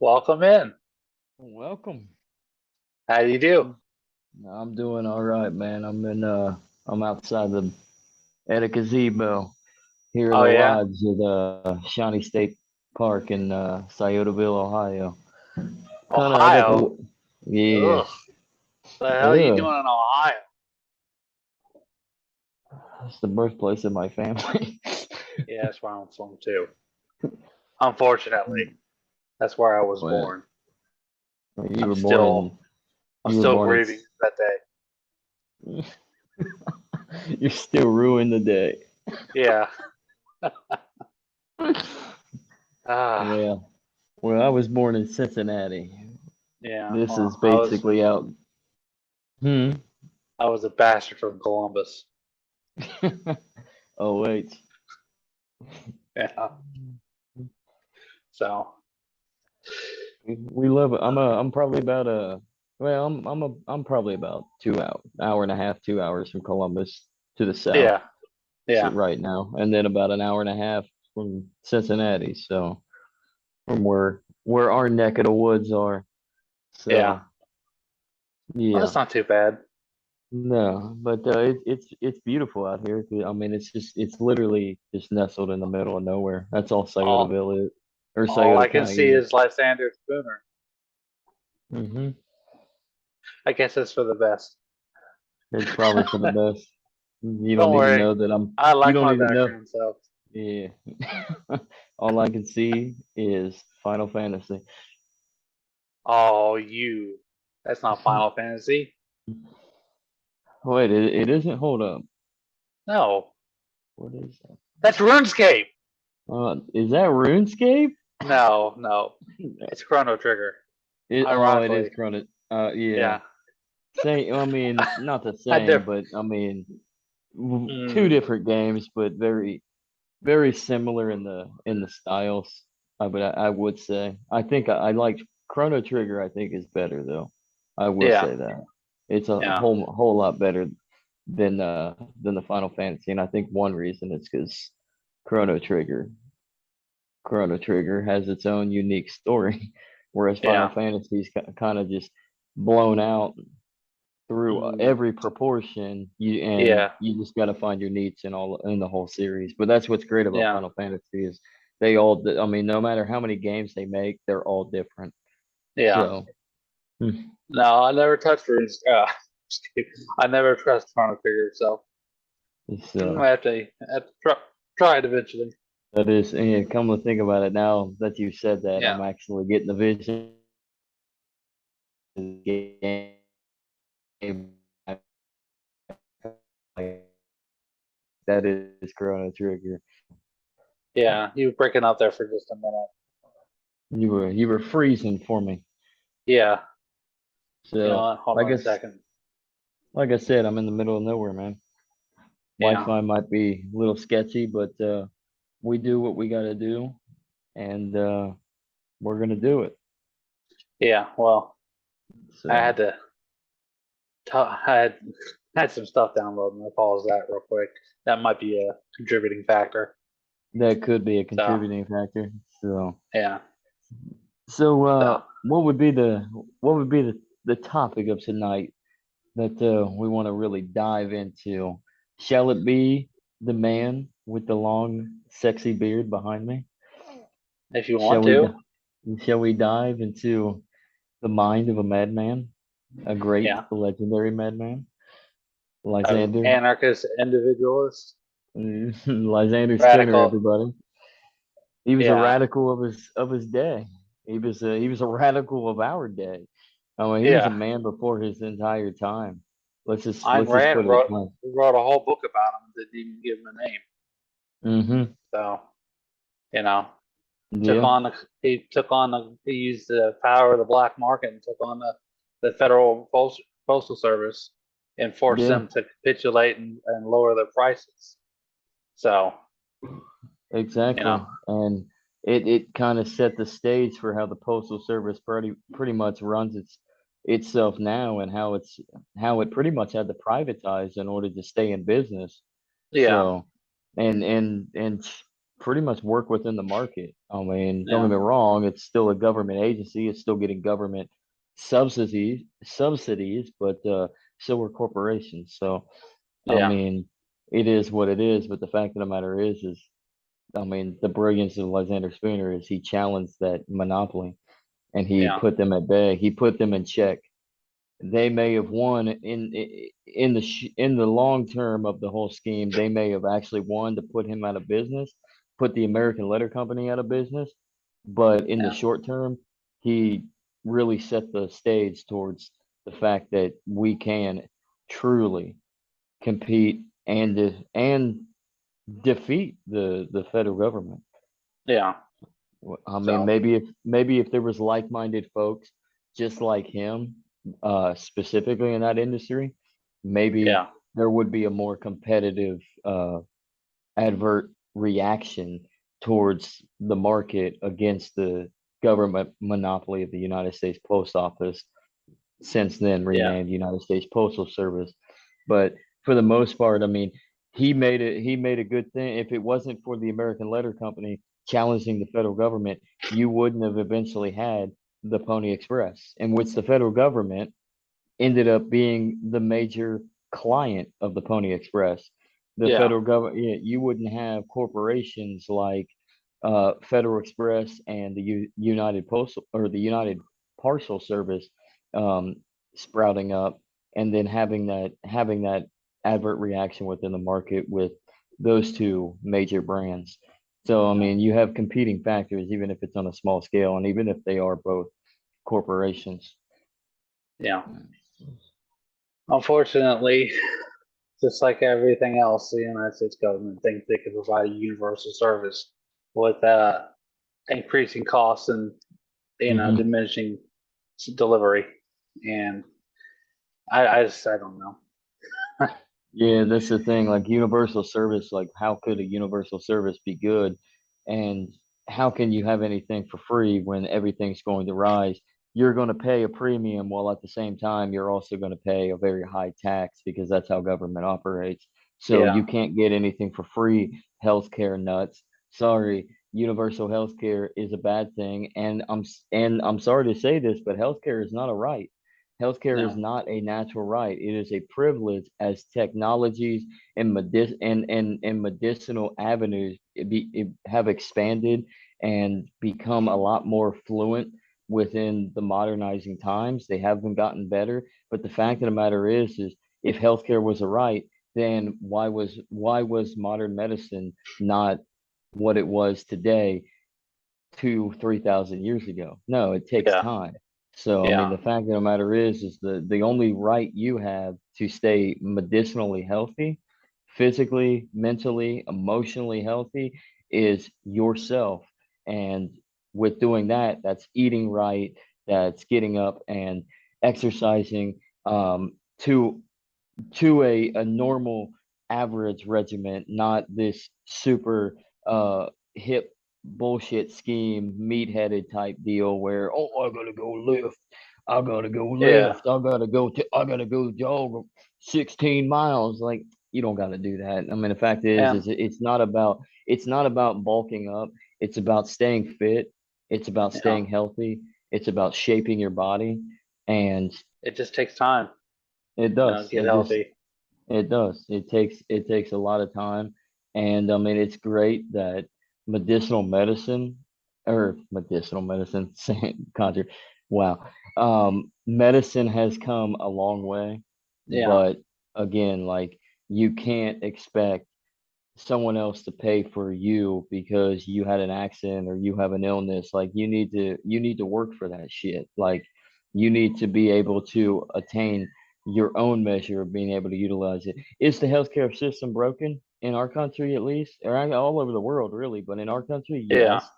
Welcome in. Welcome. How do you do? I'm doing all right, man. I'm outside at a gazebo here at Oh the yeah, lodge at Shawnee State Park in Sciotaville, Ohio. Kind of, I got Ohio. the yeah, Ugh, the hell are you yeah. doing in Ohio? It's the birthplace of my family. Yeah, that's where I'm from too. Unfortunately, that's where I was Well, born. you I'm were born in still, I'm you were still born grieving that day. in you're still ruined the day. Yeah. Ah, Yeah. Well, I was born in Cincinnati. yeah. This is Well, I was, basically out. Hmm. I was a bastard from Columbus. Oh wait. Yeah. So, We love it. I'm probably about a well, I'm probably about 2 hour and a half, 2 hours from Columbus to the south yeah, yeah, right now, and then about an hour and a half from Cincinnati. So from where our neck of the woods are. yeah. So Well, yeah, that's not too bad. no, but it's beautiful out here. I mean, it's literally just nestled in the middle of nowhere. That's all All, Sciotaville is, or all I Scioto can County see is. is Lysander Spooner. Hmm. I guess that's for the best. It's probably for the best. You Don't don't even worry. know that I'm. I You like don't my even know. background, so. Yeah. All I can see is Final Fantasy. Oh, you. That's not Final Fantasy. Wait, it isn't. Hold up. No, What is that? that's RuneScape. Is that RuneScape? No, no, it's Chrono Trigger. It is Ironically, Chrono. Yeah. yeah. Same. I mean, not the I same, diff. but I mean, two Mm, different games, but very similar in the styles. I would say. I think I like Chrono Trigger. I think is better though. I will yeah, say that it's a yeah, whole lot better than the Final Fantasy, and I think one reason is because Chrono Trigger Chrono Trigger has its own unique story, whereas Final yeah, Fantasy's kind of just blown out through mm, every proportion. yeah, You just got to find your niche in the whole series. But that's what's great about yeah, Final Fantasy is they all. I mean, no matter how many games they make, they're all different. yeah. So, hmm, No, I never touched Runes. I never trust Chrono Trigger, so I so have to try it eventually. that is. And come to think about it, now that you said that, Yeah, I'm actually getting the vision of the game. Like, that is Chrono Trigger. yeah. You were breaking up there for just a minute. You were freezing for me. Yeah. You know So, what? Hold like on I a s- second. like I said, I'm in the middle of nowhere, man. Yeah, Wi-Fi might be a little sketchy, but we do what we got to do, and we're gonna do it. yeah. Well, I So had to. I had some stuff downloaded. I'll pause that real quick. That might be a contributing factor. that could be a So contributing factor. So yeah. So what would be the topic of tonight that we want to really dive into? Shall it be the man with the long, sexy beard behind me? if you want Shall we to, shall we dive into the mind of a madman, a great yeah. legendary madman, Lysander, Anarchist, individualist, Lysander Spooner, radical. everybody. He was a Yeah, radical of his day. He was a radical of our day. I mean, he was a yeah. man before his entire time. Ayn Let's just Rand put it plain. wrote a whole book about him. Didn't even give him a name. Mm-hmm. So you know, took Yeah. on the, he took on the, he used the power of the black market and took on the federal postal service and forced Yeah. them to capitulate and lower their prices. So you know, Exactly. And it kind of set the stage for how the postal service pretty much runs itself now, and how it pretty much had to privatize in order to stay in business. yeah, So and pretty much work within the market. I mean, don't Yeah. get me wrong, it's still a government agency, it's still getting government subsidies, but so are corporations. So I Yeah. mean, it is what it is. But the fact of the matter is I mean, the brilliance of Lysander Spooner is he challenged that monopoly and he Yeah. put them at bay. He put them in check. They may have won in the long term of the whole scheme. They may have actually won to put him out of business, put the American Letter Company out of business. But in the Yeah. short term, he really set the stage towards the fact that we can truly compete and defeat the federal government. Yeah. I mean, So, maybe if there was like-minded folks just like him, specifically in that industry, maybe yeah. there would be a more competitive, advert reaction towards the market against the government monopoly of the United States Post Office, since then Yeah. renamed United States Postal Service. But for the most part, I mean, he made a good thing. If it wasn't for the American Letter Company challenging the federal government, you wouldn't have eventually had the Pony Express, in which the federal government ended up being the major client of the Pony Express. The Yeah. federal government, you wouldn't have corporations like Federal Express and the United Postal or the United Parcel Service um, sprouting up, and then having that advert reaction within the market with those two major brands. So I Yeah. mean, you have competing factors, even if it's on a small scale, and even if they are both corporations. Yeah. Unfortunately, just like everything else, the United States government thinks they can provide a universal service with increasing costs and Hmm. diminishing delivery. And I don't know. Yeah, that's the thing. Like universal service, like how could a universal service be good? And how can you have anything for free when everything's going to rise? You're going to pay a premium while at the same time you're also going to pay a very high tax because that's how government operates. So Yeah. you can't get anything for free. Healthcare nuts. Sorry, universal healthcare is a bad thing. And I'm sorry to say this, but healthcare is not a right. Healthcare is No. not a natural right. It is a privilege as technologies and medicinal avenues have expanded and become a lot more fluent within the modernizing times. They haven't gotten better. But the fact of the matter is if healthcare was a right, then why was modern medicine not what it was today 3,000 years ago? No, it takes Yeah. time. So, I mean, Yeah. the fact of the matter is the only right you have to stay medicinally healthy, physically, mentally, emotionally healthy is yourself. And with doing that, that's eating right, that's getting up and exercising to a normal average regiment, not this super hip bullshit scheme, meat-headed type deal where I gotta go lift, Yeah. I gotta go jog 16 miles. Like you don't gotta do that. I mean, the fact And is it's not about bulking up. It's about staying fit. It's about yeah, staying healthy. It's about shaping your body, and it just takes time, it does. get healthy. It does. It takes a lot of time, and I mean it's great that medicinal medicine or medicinal medicine, same conjure. Wow. Medicine has come a long way, Yeah. but again, like you can't expect someone else to pay for you because you had an accident or you have an illness. Like you need to work for that shit. Like you need to be able to attain your own measure of being able to utilize it. Is the healthcare system broken in our country at least? Or all over the world really, but in our country, Yeah. yes.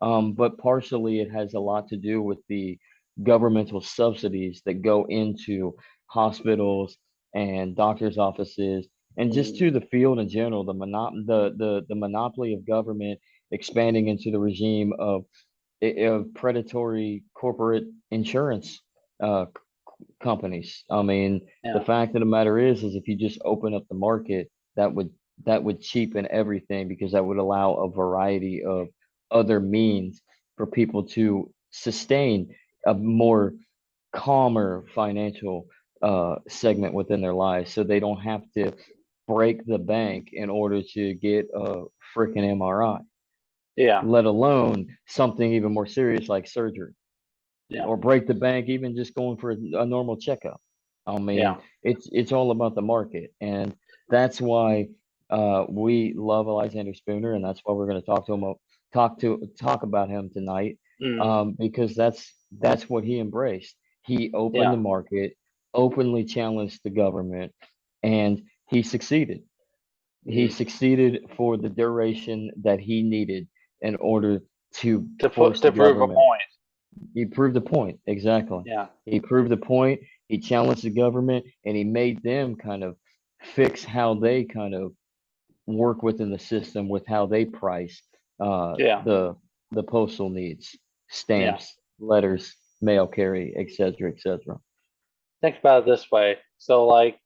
But partially it has a lot to do with the governmental subsidies that go into hospitals and doctors' offices and just Mm, to the field in general, the monopoly of government expanding into the regime of predatory corporate insurance uh, companies. I mean, the yeah. fact of the matter is if you just open up the market, that would that would cheapen everything because that would allow a variety of other means for people to sustain a more calmer financial segment within their lives so they don't have to break the bank in order to get a freaking MRI, Yeah. let alone something even more serious like surgery, Yeah. or break the bank even just going for a normal checkup. I Yeah. mean, it's all about the market, and that's why we love Lysander Spooner, and that's why we're going to talk about him tonight, Mm. because that's what he embraced. He opened the Yeah. market, openly challenged the government, and he succeeded. He Mm. succeeded for the duration that he needed in order to force the To prove a government. point. He proved the point. Exactly. Yeah. He proved the point. He challenged the government and he made them kind of fix how they kind of work within the system with how they price Yeah. the postal needs, Yeah. stamps, letters, mail carry, etc., etc. Think about it this way. So, like,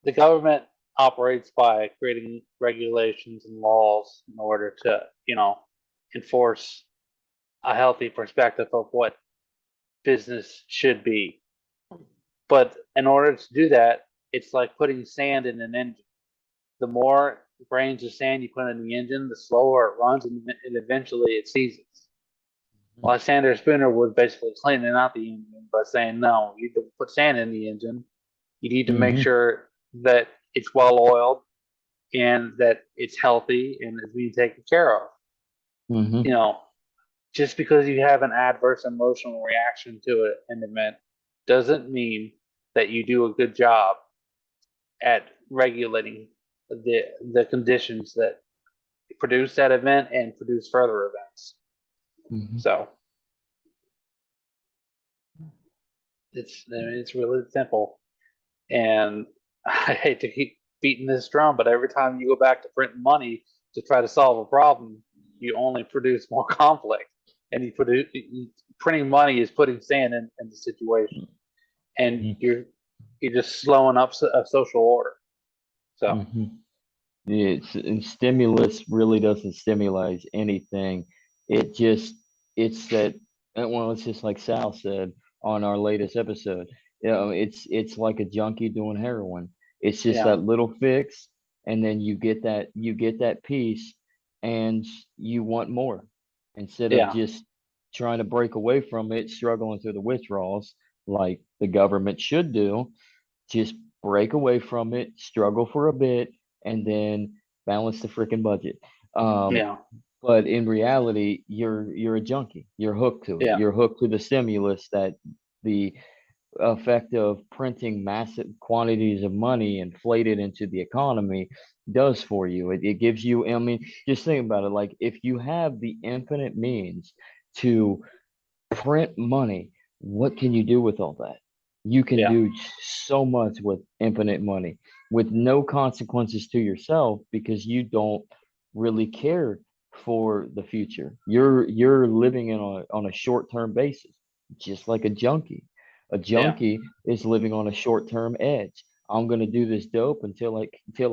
the government operates by creating regulations and laws in order to, enforce a healthy perspective of what business should be. But in order to do that, it's like putting sand in an engine. The more grains of sand you put in the engine, the slower it runs, and eventually it seizes. Lysander Spooner was basically cleaning out the engine by saying, no, you don't put sand in the engine. You need to make Mm-hmm. sure that it's well oiled and that it's healthy and is being taken care of. You Mm-hmm. know, just because you have an adverse emotional reaction to an event doesn't mean that you do a good job at regulating the conditions that produce that event and produce further events. Mm-hmm. So it's really simple. And I hate to keep beating this drum, but every time you go back to printing money to try to solve a problem, you only produce more conflict. And printing money is putting sand in the situation, and you're just slowing up a social order. So Mm-hmm. It's and stimulus really doesn't stimulate anything. It just it's that well, it's just like Sal said on our latest episode. It's like a junkie doing heroin. It's just yeah, that little fix, and then you get that piece, and you want more instead of yeah, just trying to break away from it, struggling through the withdrawals like the government should do. Just break away from it, struggle for a bit, and then balance the freaking budget. Um, yeah, but in reality, you're a junkie. You're hooked to it. yeah, You're hooked to the stimulus that the effect of printing massive quantities of money inflated into the economy does for you. It gives you, I mean, just think about it. Like if you have the infinite means to print money, what can you do with all that? You can yeah, do so much with infinite money with no consequences to yourself because you don't really care for the future. You're living on a short-term basis, just like a junkie. A yeah, junkie is living on a short-term edge. I'm gonna do this dope until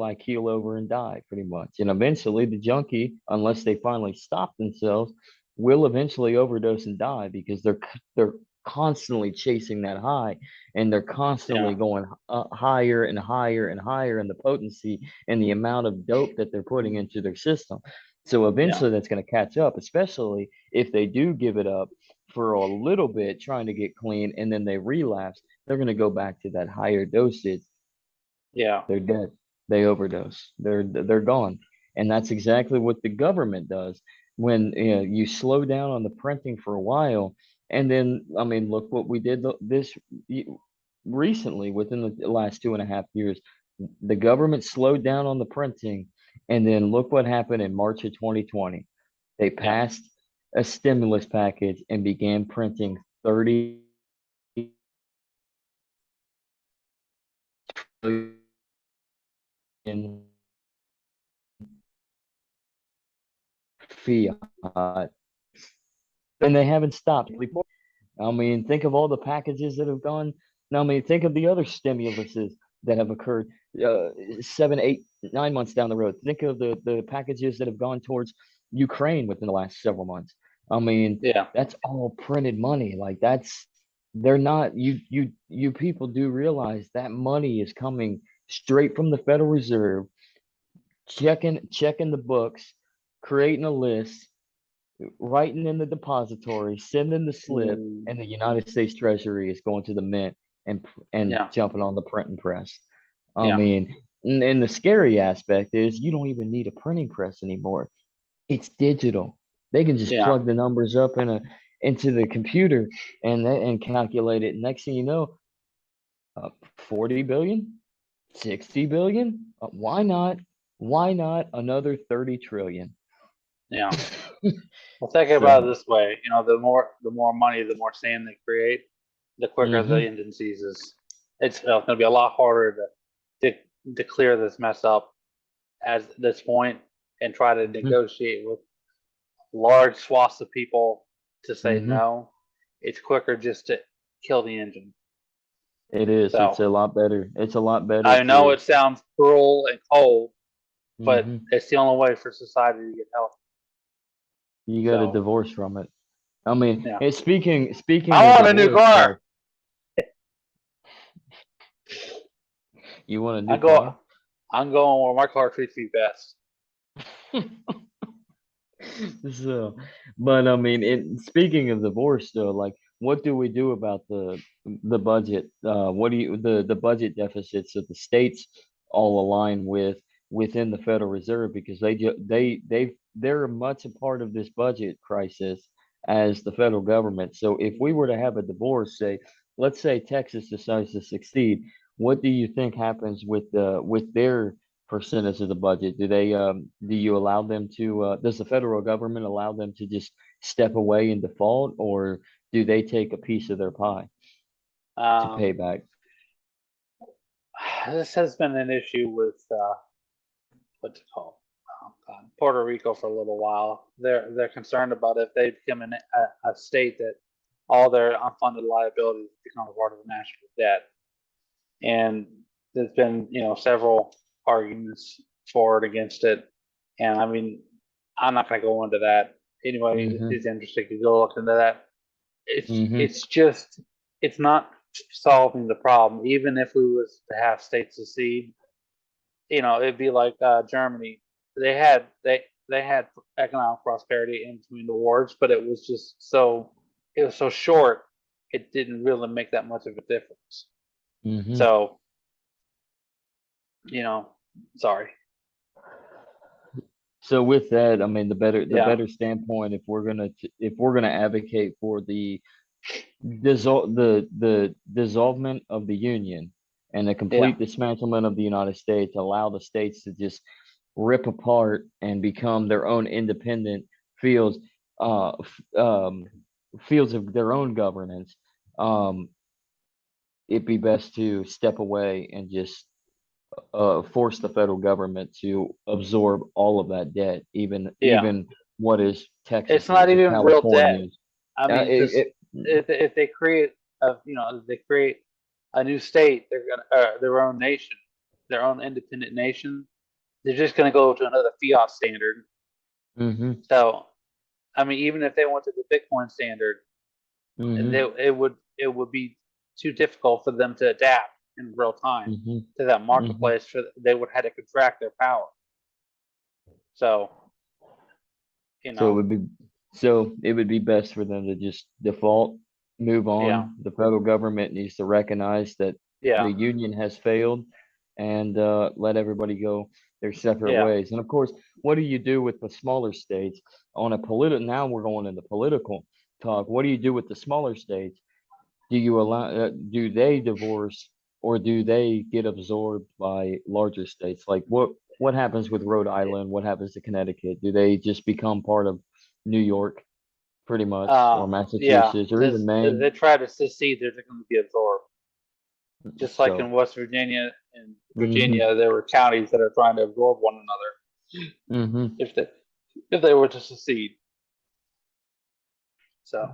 I keel over and die, pretty much. And eventually the junkie, unless they finally stop themselves, will eventually overdose and die because they're constantly chasing that high, and they're yeah, constantly going higher and higher and higher in the potency and the amount of dope that they're putting into their system. So yeah, eventually that's going to catch up, especially if they do give it up for a little bit trying to get clean and then they relapse. They're going to go back to that higher dosage. yeah, They're dead. They overdose. They're gone. And that's exactly what the government does when you slow down on the printing for a while. And then, I mean, look what we did this recently within the last 2.5 years. The government slowed down on the printing, and then look what happened in March of 2020. They yeah, passed a stimulus package and began printing 30 in fiat, and they haven't stopped. I mean, think of all the packages that have gone. I mean, think of the other stimuluses that have occurred. uh, 7, 8, 9 months down the road. Think of the packages that have gone towards Ukraine within the last several months. I mean, Yeah, that's all printed money. Like that's they're not you people do realize that money is coming straight from the Federal Reserve, checking the books, creating a list, writing in the depository, sending the slip, mm, and the United States Treasury is going to the mint and yeah, jumping on the printing press. I yeah, mean, and the scary aspect is you don't even need a printing press anymore. It's digital. They can just yeah, plug the numbers up into the computer and calculate it. Next thing you know, 40 billion, 60 billion. Why not? Why not another 30 trillion? yeah. Well, think about it So, this way. The more money, the more sand they create, the quicker the hmm engine seizes. It's going to be a lot harder to clear this mess up at this point and try to negotiate with large swaths of people to say hmm no. It's quicker just to kill the engine. It is. It's So a lot better. It's a lot better I know to. it sounds cruel and cold, but hmm it's the only way for society to get healthy. You got a So divorce from it. I mean, yeah, speaking I of want a new divorce, car. you want a I new go. car? I'm going where my car treats me best. So, but I mean, speaking of divorce, though, like, what do we do about the budget? What do you the budget deficits that the states all align with within the Federal Reserve because they're much a part of this budget crisis as the federal government. So, if we were to have a divorce, say, let's say Texas decides to succeed, what do you think happens with their percentage of the budget? Do you allow them to does the federal government allow them to just step away and default, or do they take a piece of their pie to pay Um, back? this has been an issue with what's it called? Oh, God, Puerto Rico for a little while. They're concerned about if they become a state that all their unfunded liabilities become a part of the national debt. And there's been several arguments for it against it. And I mean, I'm not going to go into that. Anybody Mm-hmm. who's interested could go look into that. It's Mm-hmm. it's just it's not solving the problem. Even if we was to have states secede, it'd be like Germany. They had economic prosperity in between the wars, but it was so short. It didn't really make that much of a difference. Mm-hmm. So you know, sorry. So with that, I mean, the Yeah, better standpoint if we're gonna advocate for the dissolvement of the Union and the yeah, complete dismantlement of the United States, allow the states to just rip apart and become their own independent fields, uh, fields of their own governance. Um, it'd be best to step away and just force the federal government to absorb all of that debt, yeah. even what is It's not Texas's or even real debt. California's. I Uh, mean, it, because it, if they create if they create a new state, they're gonna their own nation, their own independent nation. They're just gonna go to another fiat standard. hmm So, I mean, even if they went to the Bitcoin standard, hmm it would be too difficult for them to adapt in real time hmm to that hmm marketplace. They would have to contract their power. So, you So it know, would be so it would be best for them to just default, move yeah, on. The federal government needs to recognize that yeah, the union has failed and let everybody go their separate yeah. ways. And of course, what do you do with the smaller states on a political? Now we're going into political talk. What do you do with the smaller states? Do you allow? Do they divorce or do they get absorbed by larger states? Like what happens with Rhode Island? What happens to Connecticut? Do they just become part of New York, pretty much, or Yeah. Massachusetts, or even This Maine? they try to secede. They're going to be absorbed. Just like in So, West Virginia and hmm Virginia, there were counties that are trying to absorb one another hmm if they if they were to secede. So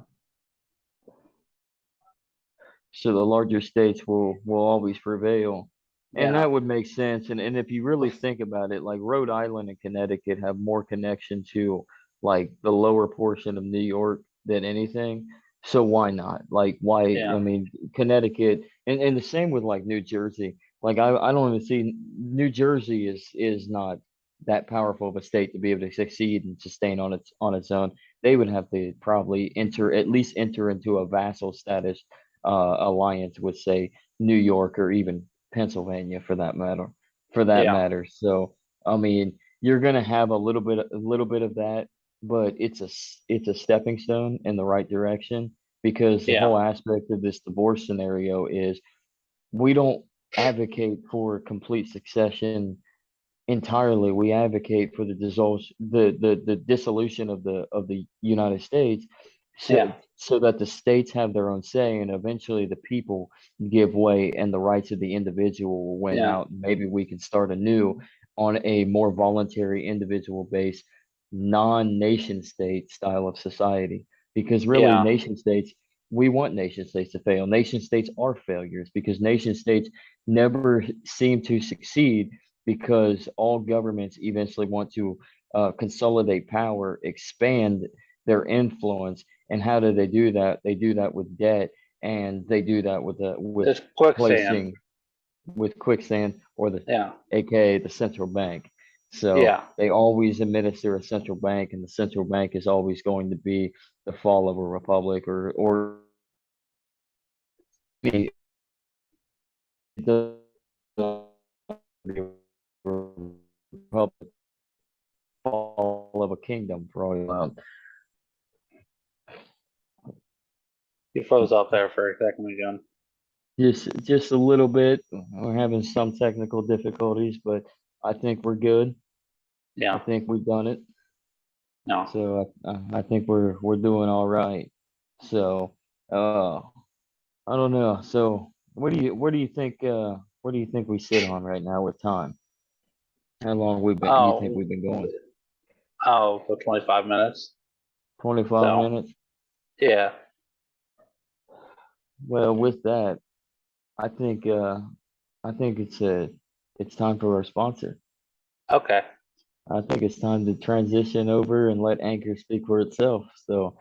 so the larger states will always prevail. And Yeah. that would make sense. And if you really think about it, like Rhode Island and Connecticut have more connection to like the lower portion of New York than anything. So why not? Like why Yeah. I mean Connecticut and the same with like New Jersey. Like I don't even see New Jersey is not that powerful of a state to be able to succeed and sustain on its own. They would have to probably enter into a vassal status alliance with say New York or even Pennsylvania for that matter. For that Yeah. matter. So I mean, you're gonna have a little bit of that, but it's a stepping stone in the right direction because the Yeah. whole aspect of this divorce scenario is we don't advocate for complete succession entirely. We advocate for the dissolution of the United States, Yeah. so that the states have their own say, and eventually the people give way, and the rights of the individual will win Yeah. out. Maybe we can start anew on a more voluntary, individual based, non-nation state style of society. Because really, Yeah. nation states. We want nation states to fail. Nation states are failures because nation states never seem to succeed because all governments eventually want to consolidate power, expand their influence. And how do they do that? They do that with debt, and they do that with It's quicksand. placing with quicksand or the Yeah. aka the central bank. So Yeah. they always administer a central bank, and the central bank is always going to be the fall of a republic or the republic fall of a kingdom for all you know. You froze up there for a second again. Just a little bit. We're having some technical difficulties, but I think we're good. I Yeah. think we've done it. No. So I think we're doing all right. So uh I don't know. So where do you think we sit on right now with time? How long you think Oh. we've been going? Oh, for 25 minutes. 25 So, minutes? yeah. Well, with that, I think it's time for our sponsor. Okay. I think it's time to transition over and let Anchor speak for itself. So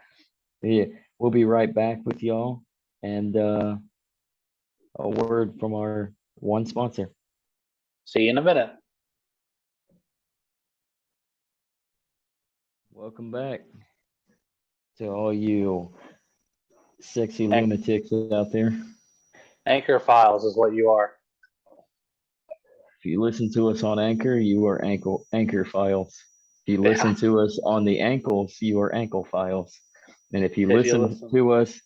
yeah, we'll be right back with y'all and a word from our one sponsor. See you in a minute. Welcome back to all you sexy An- lunatics out there. Anchor files is what you are. If you listen to us on Anchor, you are Anchor files. If you Yeah. listen to us on the ankles, you are ankle files. And if you If you listen listen. to us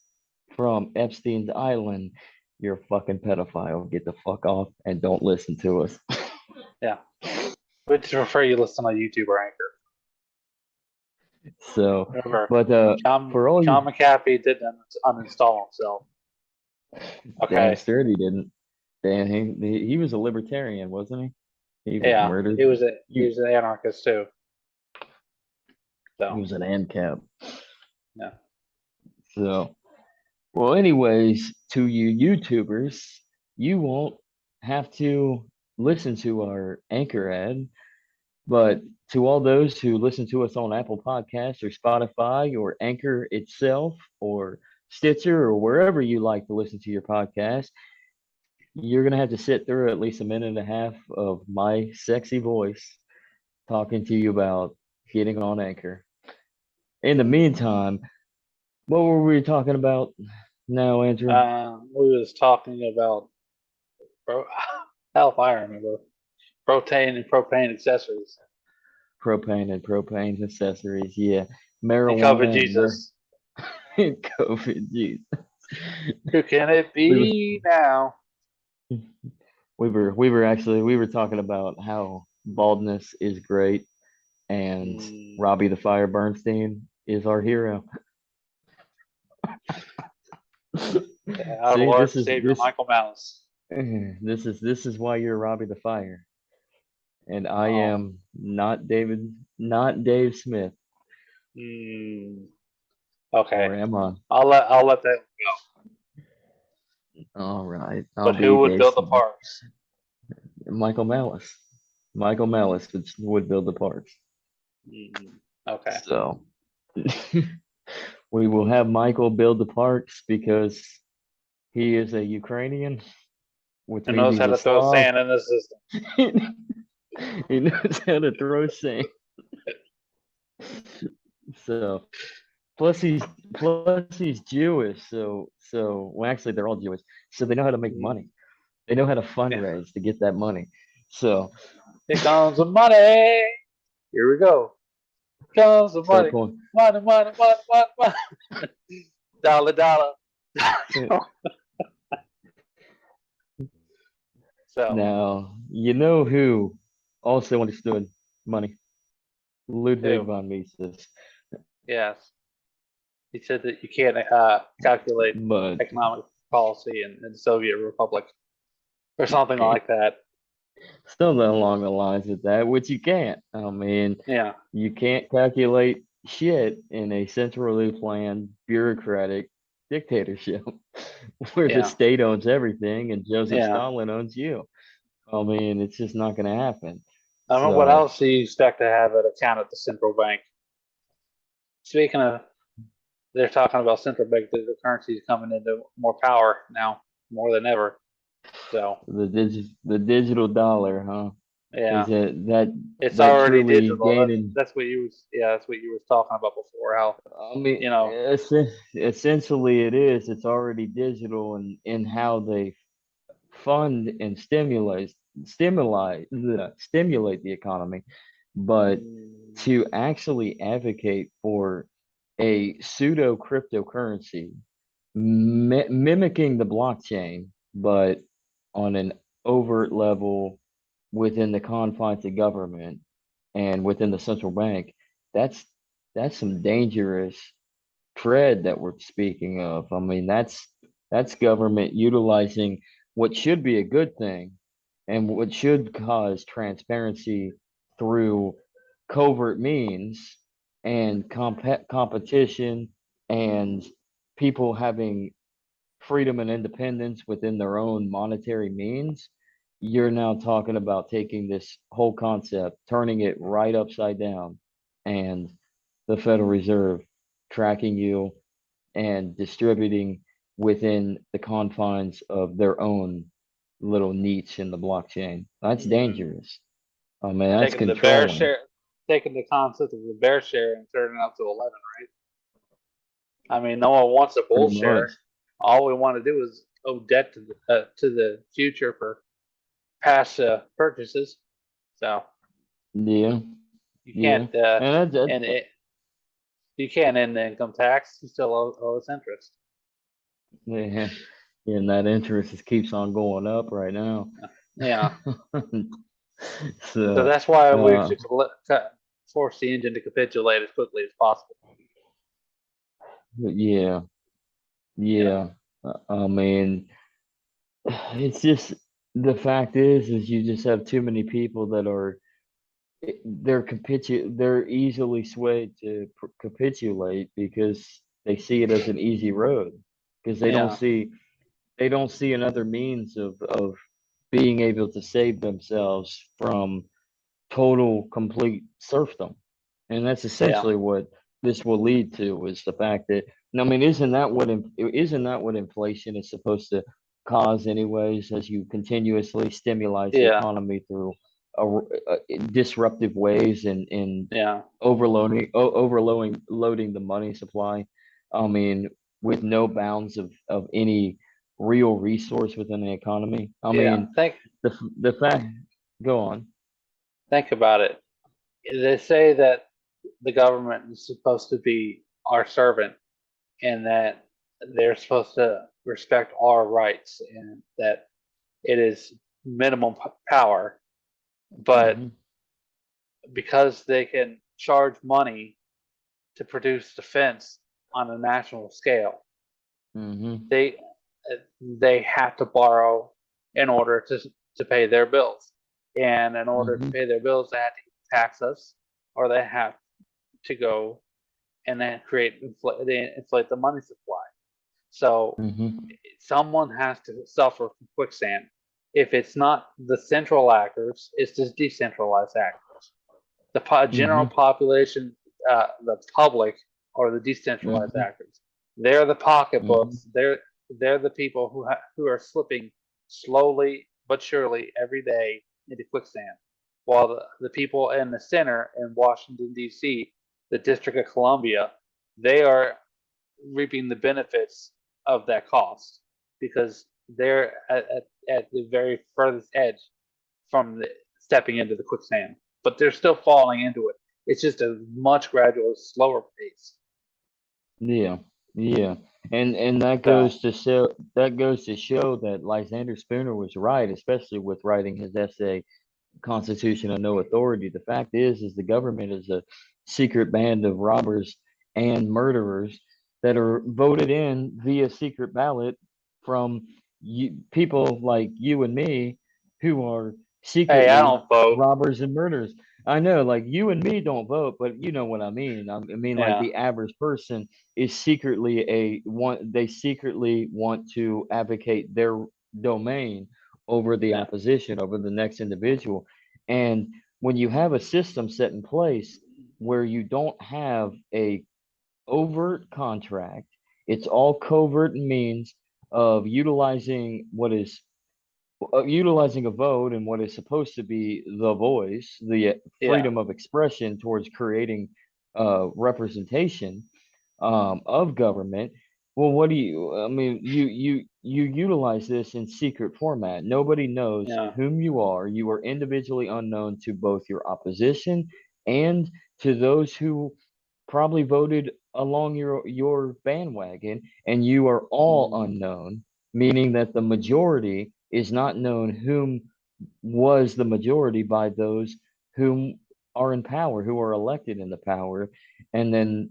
from Epstein's Island, you're a fucking pedophile. Get the fuck off and don't listen to us. Yeah. We'd prefer you listen on YouTube or Anchor. So, Remember, but John for all you John McAfee didn't uninstall himself. damn Okay. straight he didn't. Damn, he was a libertarian, wasn't he? He was Yeah. murdered. He was an anarchist too. He So was an ANCAP. yeah. So, well, anyways, to you YouTubers, you won't have to listen to our Anchor ad, but to all those who listen to us on Apple Podcasts or Spotify or Anchor itself or Stitcher or wherever you like to listen to your podcast, you're going to have to sit through at least a minute and a half of my sexy voice talking to you about getting on Anchor. In the meantime, what were we talking about now, Andrew? We was talking about bro. Hell, if I remember, protein and propane accessories Propane and propane accessories, yeah. and COVID Marijuana Jesus. and COVID, jeez. Who can it We were be now? we were talking about how baldness is great and Mm, Robbie the Fire Bernstein is our hero. our See, Lord this and is Savior this Michael Mouse. this is why you're Robbie the Fire, and I Oh, am not Dave Smith, mm, okay. or am I? I'll let that go. All right, I'll But who be would Dave build the Smith. parks? Michael Malice. Michael Malice would build the parks. Okay. So we will have Michael build the parks because he is a Ukrainian, which Who means knows he's how a to throw Slav. sand in the system? He knows how to throw sand. So plus he's Jewish. So well actually they're all Jewish. So they know how to make money. They know how to Yeah. fundraise to get that money. So Here comes the money. Here we go. Here comes the start money. pulling. Money, money, money, money, money. Dollar, dollar. So, Now you know who also understood money. Ludwig who? von Mises. Yes. He said that you can't calculate But economic policy in the Soviet Republic or something like that. still along the lines of that, which you can't. I mean, Yeah. you can't calculate shit in a centrally planned bureaucratic dictatorship where the Yeah. state owns everything and Joseph Yeah. Stalin owns you. I mean, it's just not going to happen. I mean, what So else do you expect to have at account at the central bank? Speaking of, they're talking about central bank digital currencies coming into more power now, more than ever. So, the digital dollar, huh? yeah. Is It's that already truly digital. gaining? That's what you was that's what you was talking about before. How I mean, essentially, it is. It's already digital in how they fund and stimulate the economy, but mm, to actually advocate for a pseudo cryptocurrency mimicking the blockchain, but on an overt level within the confines of government and within the central bank, that's that's some dangerous tread that we're speaking of. I mean, that's government utilizing what should be a good thing and what should cause transparency through covert means and competition and people having freedom and independence within their own monetary means. You're now talking about taking this whole concept, turning it right upside down, and the Federal Reserve tracking you and distributing within the confines of their own little niche in the blockchain. That's mm, dangerous. I mean, that's taking the bear controlling share, taking the concept of the bear share and turning it up to 11, right? I mean, no one wants a bull pretty much. share. All we want to do is owe debt to the future for past purchases. So Yeah, you yeah. can't And and you can't end the income tax. You still owe us interest. yeah, and that interest just keeps on going up right now. Yeah. So So, that's why we uh, should force the engine to capitulate as quickly as possible. yeah, You know. yeah. I mean, it's just the fact is you just have too many people that are they're easily swayed to capitulate because they see it as an easy road because Yeah. they don't see another means of being able to save themselves from total complete serfdom. And that's Yeah. essentially what this will lead to is the fact that I mean isn't that what inflation is supposed to cause anyways as you continuously stimulate the Yeah. economy through disruptive ways and Yeah. overloading the money supply. I mean, with no bounds of any real resource within the economy. I Yeah. mean, the fact. Go on. Think about it. They say that the government is supposed to be our servant and that they're supposed to respect our rights and that it is minimum power. But Hmm. because they can charge money to produce defense on a national scale, Hmm. they they have to borrow in order to pay their bills. And in order to Hmm. pay their bills, they have to tax us, or they have to go and then they inflate the money supply. So Hmm. someone has to suffer from quicksand, if it's not the central actors, it's just decentralized actors. The general Mm-hmm. population, the public, or the decentralized Mm-hmm. actors. They're the Mm-hmm. pocketbooks. They're the people who are slipping slowly but surely every day into quicksand, while the people in the center in Washington D.C., the District of Columbia, they are reaping the benefits of that cost because they're at the very furthest edge from stepping into the quicksand, but they're still falling into it. It's just a much gradual, slower pace. Yeah, yeah, and So that goes to show that Lysander Spooner was right, especially with writing his essay "Constitution of No Authority." The fact is the government is a secret band of robbers and murderers that are voted in via secret ballot from people like you and me who are hey, I secretly don't vote. robbers and murderers. I know, like you and me don't vote, but you know what I mean. I mean, like Yeah, the average person is secretly a one. They secretly want to advocate their domain over the yeah, opposition, over the next individual. And when you have a system set in place where you don't have a overt contract, it's all covert means of utilizing a vote and what is supposed to be the voice, the yeah, freedom of expression towards creating representation of government. Well, what do you? I mean, you utilize this in secret format. Nobody knows yeah, whom you are. You are individually unknown to both your opposition and to those who probably voted along your bandwagon, and you are all mm, unknown, meaning that the majority is not known whom was the majority by those whom are in power, who are elected in the power. And then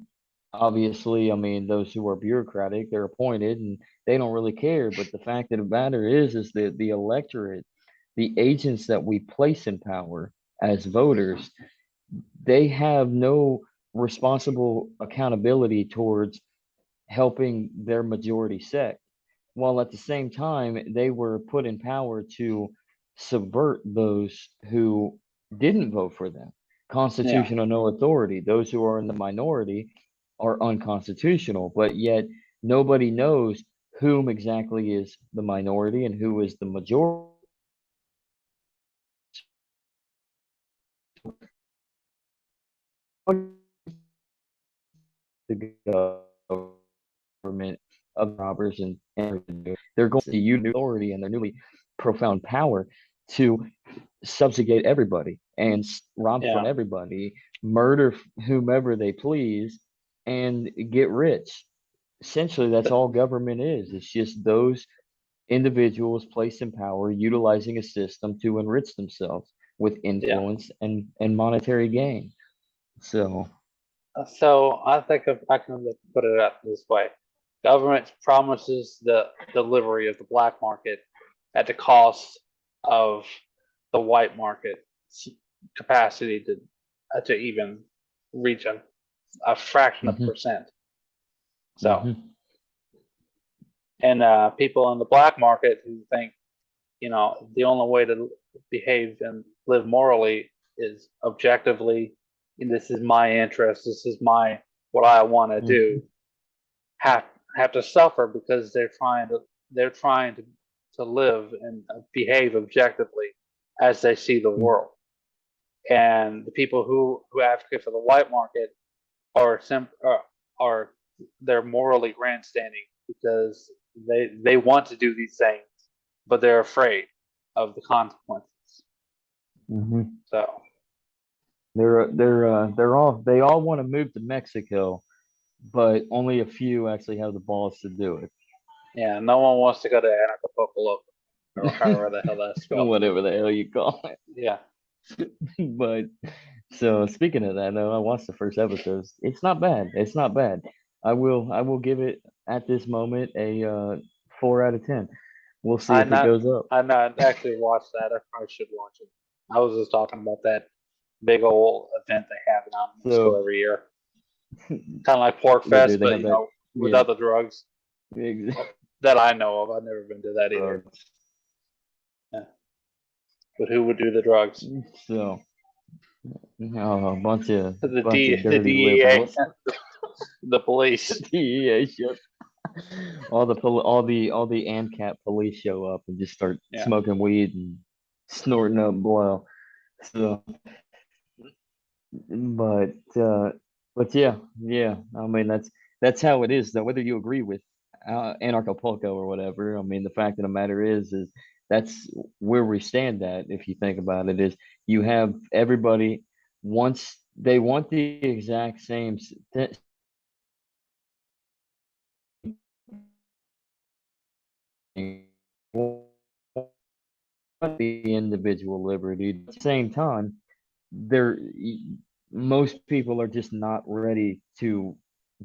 obviously, I mean, those who are bureaucratic, they're appointed and they don't really care. But the fact of the matter is that the electorate, the agents that we place in power as voters, they have no responsible accountability towards helping their majority sect, while at the same time they were put in power to subvert those who didn't vote for them. yeah, Constitutional no authority. Those who are in the minority are unconstitutional, but yet nobody knows whom exactly is the minority and who is the majority. The government of robbers and they're going to use authority and their newly profound power to subjugate everybody and rob from yeah, everybody, murder whomever they please, and get rich. Essentially, that's all government is. It's just those individuals placed in power utilizing a system to enrich themselves with yeah. influence and monetary gain. So, So I think if I can put it up this way: government promises the delivery of the black market at the cost of the white market capacity to even reach a fraction of hmm percent. So, hmm and people in the black market who think, you know, the only way to behave and live morally is objectively, and this is my interest, this is my what I want to do, hmm have have to suffer because they're trying to live and behave objectively as they see the world. And the people who advocate for the white market are are they're morally grandstanding because they want to do these things, but they're afraid of the consequences. hmm So they all want to move to Mexico, but only a few actually have the balls to do yeah, no one wants to go to Anarchapulco or it. however the hell that's spelled. Whatever the hell you call it. Yeah, But so speaking of that, though, I watched the first episode. It's not bad. It's not bad. I will give it at this moment a 4 out of 10. We'll see I if it not goes up. I not actually watched that. I probably should watch it. I was just talking about that big old event they have in Mexico So every year, kind of like Pork they do. Fest, They but have that. with Yeah. other drugs Ex- that I know of. I've never been to that either. drugs. Yeah. But who would do the drugs? So, a bunch of The dirty DEA, liberals. the police. DEA show. All the ANCAP police show up and just start Yeah, smoking weed and snorting up blow. So, but yeah. I mean, that's how it is, though. Whether you agree with anarcho-polko or whatever, I mean, the fact of the matter is that's where we stand at. If you think about it, is you have everybody wants they want the exact same thing. The individual liberty. At the same time, they're most people are just not ready to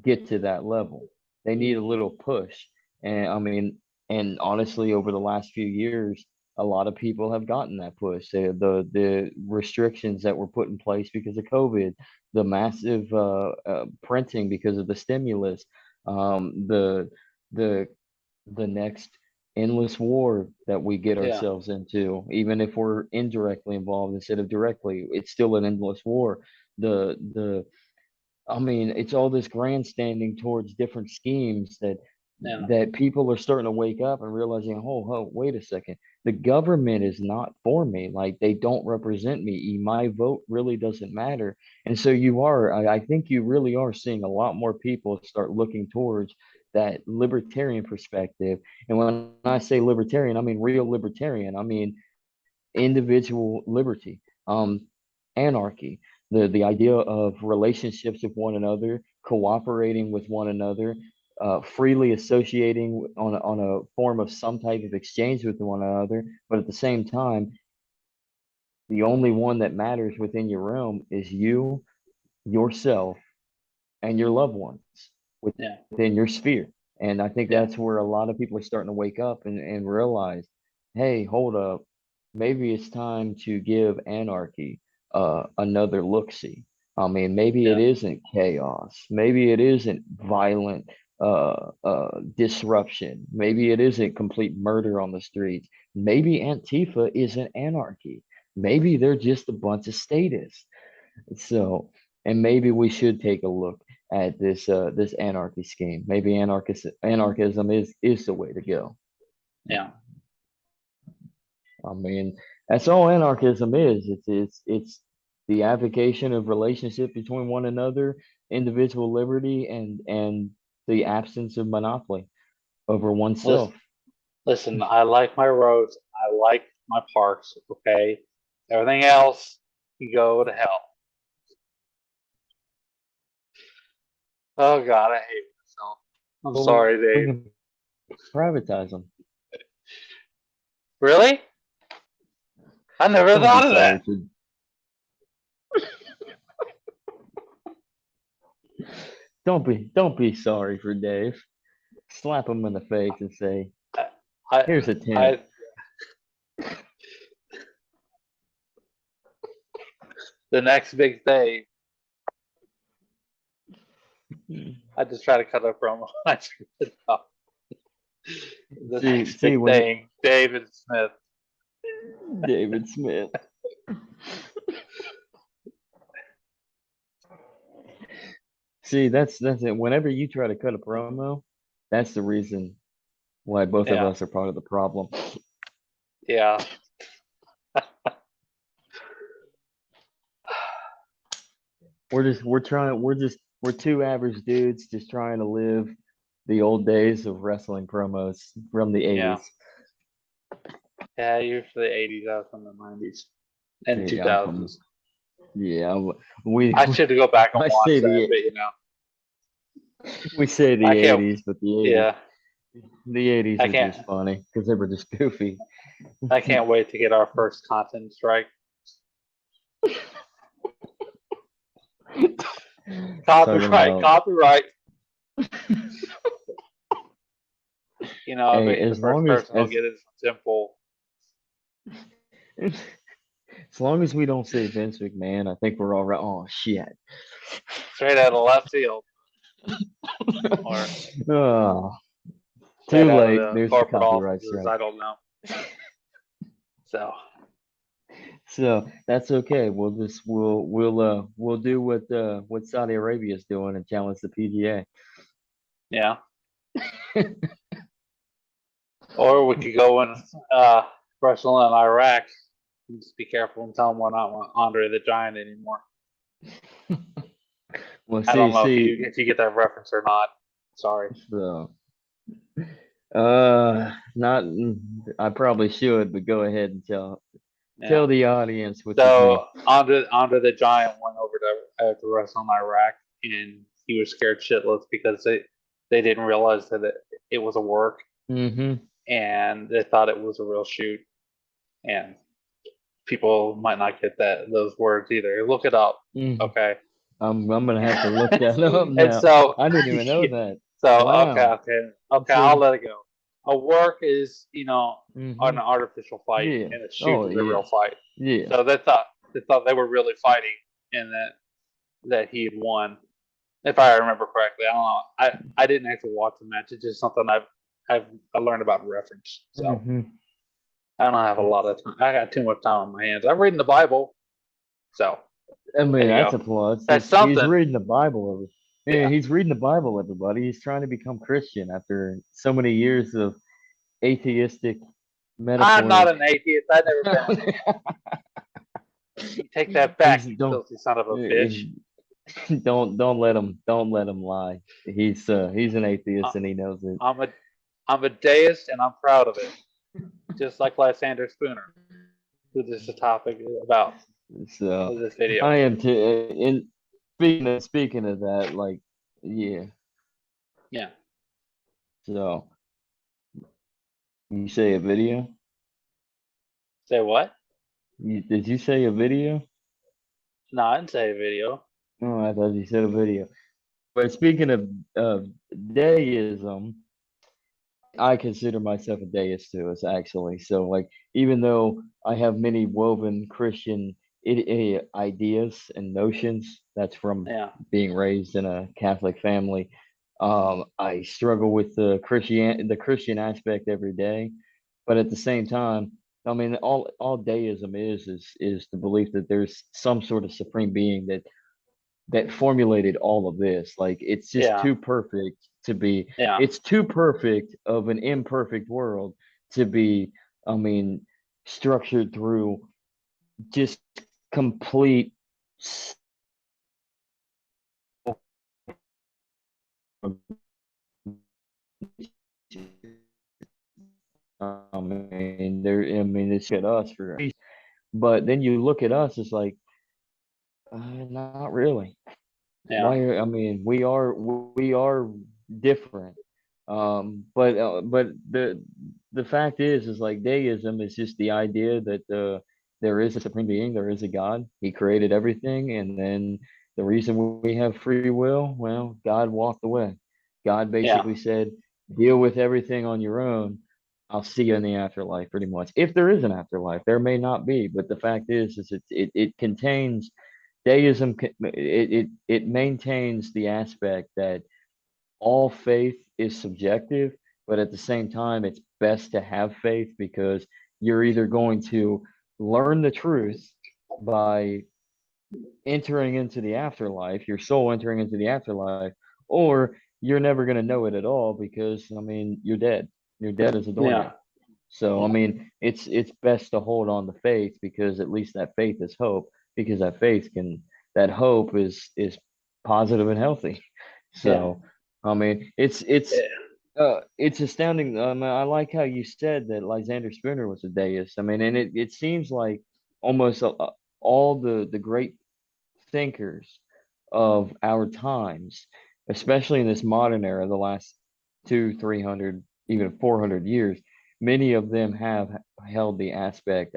get to that level. They need a little push. And I mean, and honestly, over the last few years, a lot of people have gotten that push. The restrictions that were put in place because of COVID, the massive printing because of the stimulus, the the next endless war that we get yeah, ourselves into, even if we're indirectly involved instead of directly, it's still an endless war. The I mean, it's all this grandstanding towards different schemes yeah, that people are starting to wake up and realizing, oh, wait a second, the government is not for me. Like they don't represent me. My vote really doesn't matter. And so I think you really are seeing a lot more people start looking towards that libertarian perspective. And when I say libertarian, I mean real libertarian. I mean individual liberty, anarchy, the idea of relationships with one another, cooperating with one another, freely associating on a form of some type of exchange with one another, but at the same time, the only one that matters within your realm is you, yourself, and your loved ones yeah, within your sphere. And I think yeah, that's where a lot of people are starting to wake up and realize, hey, hold up, maybe it's time to give anarchy another look see. I mean, maybe it yeah, isn't chaos. Maybe it isn't violent disruption. Maybe it isn't complete murder on the streets. Maybe Antifa isn't anarchy. Maybe they're just a bunch of statists. So, and maybe we should take a look at this anarchy scheme. Maybe anarchism is the way to go. yeah, I mean, that's all anarchism is. It's the advocation of relationship between one another, individual liberty, and the absence of monopoly over listen, oneself. listen, I like my roads. I like my parks. Okay, everything else can go to hell. Oh God, I hate myself. I'm Well, sorry, we Dave. can privatize them. Really? I never Don't be thought of that. sorry for don't be sorry for Dave. Slap him in the face and say, I, "Here's a tenth." I, the next big thing. I just try to cut a promo. I screwed it up. The next See big when thing, David Smith. David Smith. See, that's it. Whenever you try to cut a promo, that's the reason why both of Yeah, us are part of the problem. yeah, We're two average dudes just trying to live the old days of wrestling promos from the yeah, 80s. yeah. You're for the '80s. I was from the '90s and Yeah, I'm from 2000s. yeah, we I should go back and I watch say that, the but you know, we say I the can't. 80s, but the 80s Yeah, the 80s I are can't. just funny because they were just goofy. I can't wait to get our first content strike. Talking Copyright, about copyright. You know, I hey, bet you the as first long as person will get it simple. as long as we don't say Vince McMahon, I think we're all right. Oh shit. Straight out of left field or Oh, straight too out of late. the There's the corporate copyright offices. strike. I don't know. So So that's okay. We'll do what Saudi Arabia is doing and challenge the PGA. Yeah. Or we could go and wrestle in Iraq. And just be careful and tell them we're not Andre the Giant anymore. Well, I see, don't know see, if you get that reference or not. Sorry. so not. I probably should, but go ahead and Yeah. tell the audience what you mean. So Andre the Giant went over to wrestle in Iraq, and he was scared shitless because they didn't realize that it was a work, Mm-hmm. and they thought it was a real shoot. And people might not get those words either. Look it up, Mm-hmm. okay? I'm gonna have to look that up And now. so, I didn't even know that. okay, Wow. okay, So, I'll let it go. A work is, mm-hmm. an artificial fight, Yeah. and a shoot Oh is a yeah. real fight. Yeah. So they thought they were really fighting, and that he had won, if I remember correctly. I don't know. I didn't actually watch the match. It's just something I learned about reference. So Mm-hmm. I don't have a lot of time. I got too much time on my hands. I'm reading the Bible, so I mean, there you that's go. a plus. That's He's something. reading the Bible. Yeah, Yeah. he's reading the Bible, everybody. He's trying to become Christian after so many years of atheistic I'm not metaphors. an atheist. I've never been one. You take that He's back, you don't filthy son of a bitch. eh, don't let him lie. He's an atheist I- and he knows it. I'm a deist, and I'm proud of it. Just like Lysander Spooner, who this is the topic about So of this video. I am too. In speaking of that, like yeah. Yeah. So you say a video? Say what? Did you say a video? No, I didn't say a video. Oh, I thought you said a video. But speaking of deism, I consider myself a deist too, it's actually. So like even though I have many woven Christian ideas and notions, that's from Yeah. being raised in a Catholic family. I struggle with the Christian aspect every day, but at the same time, I mean, all deism is the belief that there's some sort of supreme being that formulated all of this. Like it's just Yeah. too perfect to be. Yeah. It's too perfect of an imperfect world to be. I mean, structured through just complete. I mean, I mean, it's at us for, but then you look at us, it's like, not really. Yeah. Why I mean we are different, but the fact is like deism is just the idea that there is a supreme being, there is a God, he created everything, and then the reason we have free will, well, God walked away. God Yeah. basically said, deal with everything on your own, I'll see you in the afterlife. Pretty much, if there is an afterlife, there may not be, but the fact is it contains deism. It maintains the aspect that all faith is subjective, but at the same time it's best to have faith because you're either going to learn the truth by entering into the afterlife, your soul entering into the afterlife, or you're never going to know it at all because I mean you're dead as a Yeah. doornail. So I Yeah. mean, it's best to hold on to faith because at least that faith is hope because that hope is positive and healthy. Yeah. So I mean, it's astounding. I like how you said that Lysander Spooner was a deist. I mean, and it seems like almost all the great thinkers of our times, especially in this modern era, the last 300, even 400 years, many of them have held the aspect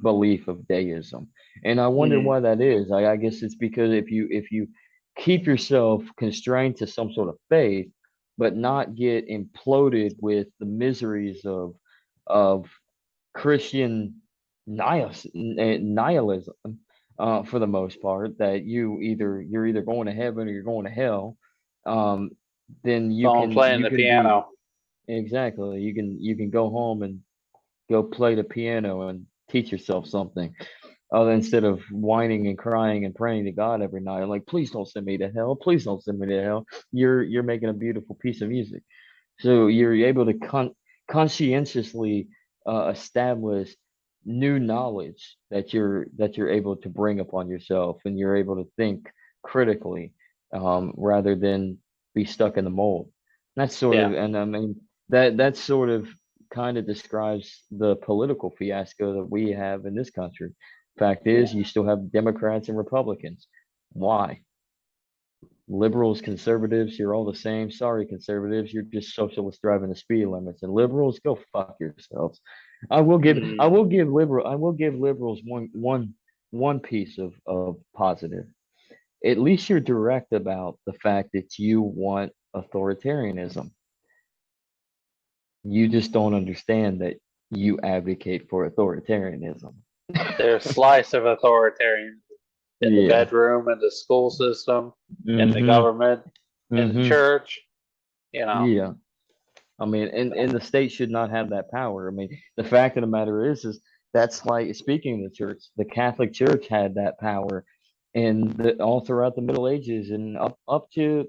belief of deism, and I wonder Mm. why that is. I guess it's because if you keep yourself constrained to some sort of faith, but not get imploded with the miseries of Christian nihilism, for the most part, that you're either going to heaven or you're going to hell, um, then Someone playing you the can be piano. exactly you can go home and go play the piano and teach yourself something. Instead of whining and crying and praying to God every night, like, please don't send me to hell, please don't send me to hell. You're making a beautiful piece of music. So you're able to conscientiously establish new knowledge that you're able to bring upon yourself, and you're able to think critically, rather than be stuck in the mold. That's sort Yeah. of, and I mean that sort of kind of describes the political fiasco that we have in this country. Fact is, Yeah. you still have Democrats and Republicans. Why? Liberals, conservatives, you're all the same. Sorry, conservatives, you're just socialists driving the speed limits. And liberals, go fuck yourselves. Mm, I will give liberals one piece of positive. At least you're direct about the fact that you want authoritarianism. You just don't understand that you advocate for authoritarianism. their slice of authoritarian in the Yeah. bedroom, in the school system, in the Mm-hmm. government, in the Mm-hmm. church. You know. Yeah. I mean, So, and the state should not have that power. I mean, the fact of the matter is that's like, speaking of the church, the Catholic Church had that power, and all throughout the Middle Ages and up to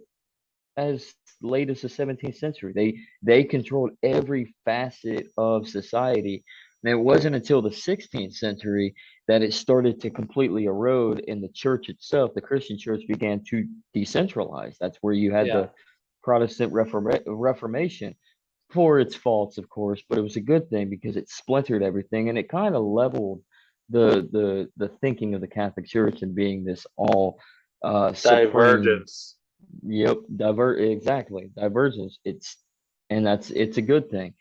as late as the 17th century. They controlled every facet of society. And it wasn't until the 16th century that it started to completely erode, and the church itself, the Christian church, began to decentralize. That's where you had yeah. the Protestant Reformation, for its faults, of course, but it was a good thing because it splintered everything, and it kind of leveled the thinking of the Catholic Church and being this all supreme. Divergence. Yep, exactly, divergence. It's a good thing,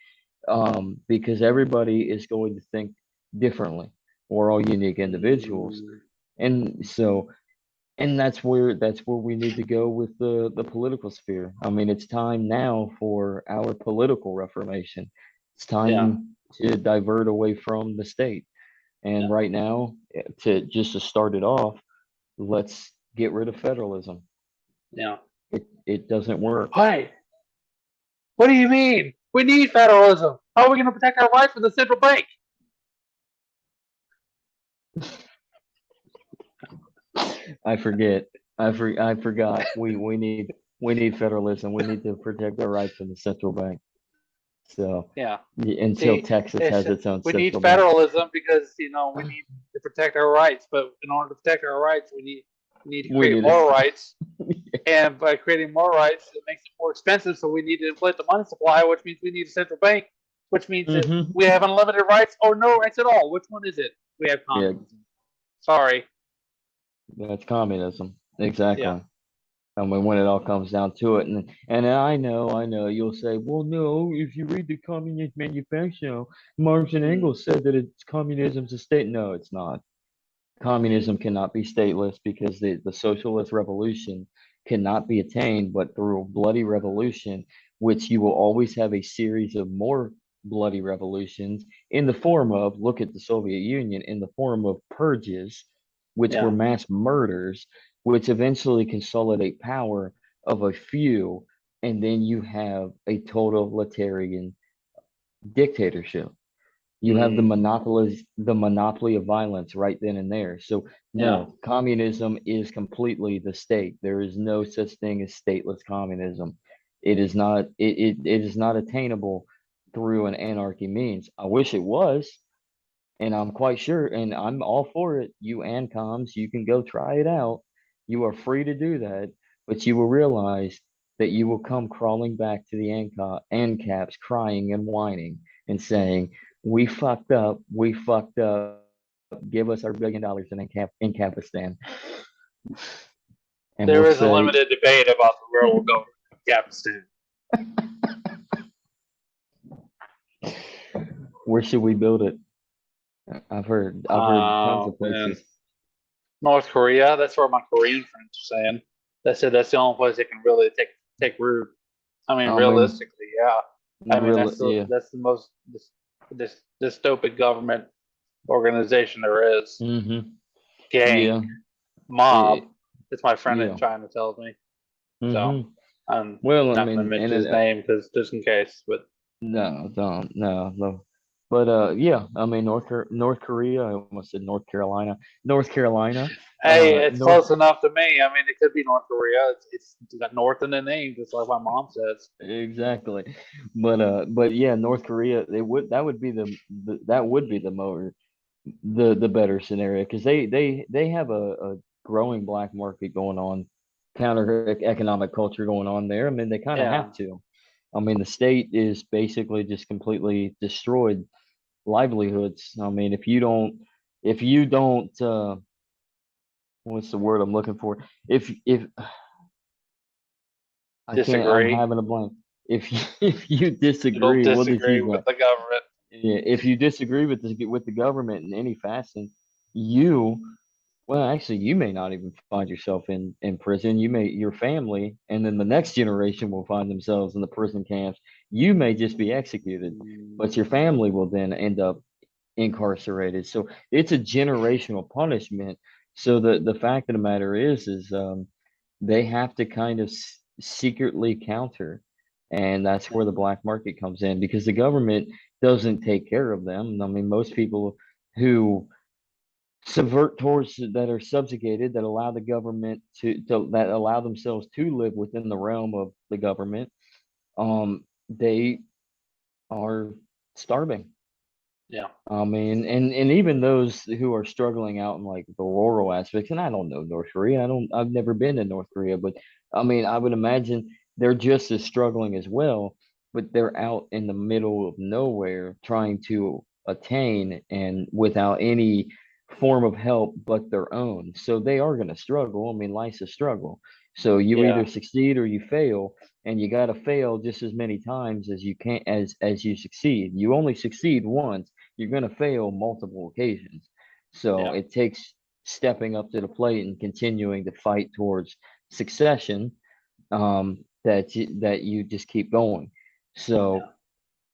because everybody is going to think differently. We're all unique individuals, Mm, and that's where we need to go with the political sphere. I mean, it's time now for our political reformation. It's yeah. time to divert away from the state. And Yeah. right now, to start it off, let's get rid of federalism. Yeah. It doesn't work. Hey, what do you mean? We need federalism. How are we going to protect our rights with the central bank? I forget. I forgot. We need federalism. We need to protect our rights from the central bank. So Yeah. until See, Texas it's has its own we need central bank. federalism because we need to protect our rights. But in order to protect our rights, we need to We create need more to. rights. And by creating more rights, it makes it more expensive. So we need to inflate the money supply, which means we need a central bank, which means that Hmm. we have unlimited rights or no rights at all. Which one is it? We have Yeah, communism. Sorry. that's communism. Yeah. Exactly. I mean, when it all comes down to it, and I know, you'll say, well, no, if you read the Communist Manifesto, Marx and Mm, Engels said that it's communism's a state. No, it's not. Communism mm, cannot be stateless because the socialist revolution cannot be attained but through a bloody revolution, which you will always have a series of more bloody revolutions in the form of, look at the Soviet Union, in the form of purges, which were yeah. mass murders, which eventually consolidate power of a few, and then you have a totalitarian dictatorship. You have Mm, the monopoly of violence right then and there. So yeah. no, communism is completely the state. There is no such thing as stateless communism. It is not attainable through an anarchy means. I wish it was, and I'm quite sure, and I'm all for it. You ANCOMs, you can go try it out. You are free to do that, but you will realize that you will come crawling back to the ANCAPs, crying and whining and saying, "We fucked up. We fucked up. Give us our $1 billion in Ancapistan." And we'll There is a say, limited debate about the rebel government of Afghanistan. "Where should we build it?" I've heard tons of Man. places. North Korea. That's where my Korean friends are saying. They said that's the only place it can really take root. I mean, I mean, realistically, yeah. I mean, really, yeah. that's the most dystopic government organization there is. Mm-hmm. Yeah. Gang, mob. It, It's my friend in yeah. China tells me. So Mm-hmm. I'm Well, I not going to mean, and mention his name because just in case. But no, don't, no, no. But yeah, I mean North Korea, I almost said North Carolina. North Carolina, Hey, it's North close enough to me. I mean, it could be North Korea. It's got North in the name, just like my mom says. exactly. But yeah, North Korea, that would be that would be the more the better scenario because they have a growing black market going on, counter economic culture going on there. I mean, they kind of Yeah, have to. I mean, the state is basically just completely destroyed livelihoods. I mean, if you don't, what's the word I'm looking for? If I can't, I'm disagree. having a blank. If you, if you You don't disagree, we'll just disagree use with that. the government. Yeah, if you disagree with the government in any fashion, you well, actually, you may not even find yourself in prison. You may your family, and then the next generation will find themselves in the prison camps. You may just be executed, but your family will then end up incarcerated. So it's a generational punishment. So the fact of the matter is they have to kind of secretly counter, and that's where the black market comes in because the government doesn't take care of them. I mean, most people who subvert towards that are subjugated that allow the government to that allow themselves to live within the realm of the government, they are starving. Yeah, I mean, and even those who are struggling out in like the rural aspects, and I don't know North Korea. I've never been to North Korea, but I mean, I would imagine they're just as struggling as well, but they're out in the middle of nowhere trying to attain and without any form of help but their own. So they are going to struggle. I mean, life's a struggle. So you yeah, either succeed or you fail, and you got to fail just as many times as you can as you succeed. You only succeed once, you're going to fail multiple occasions. So yeah, it takes stepping up to the plate and continuing to fight towards succession, that you just keep going. yeah. So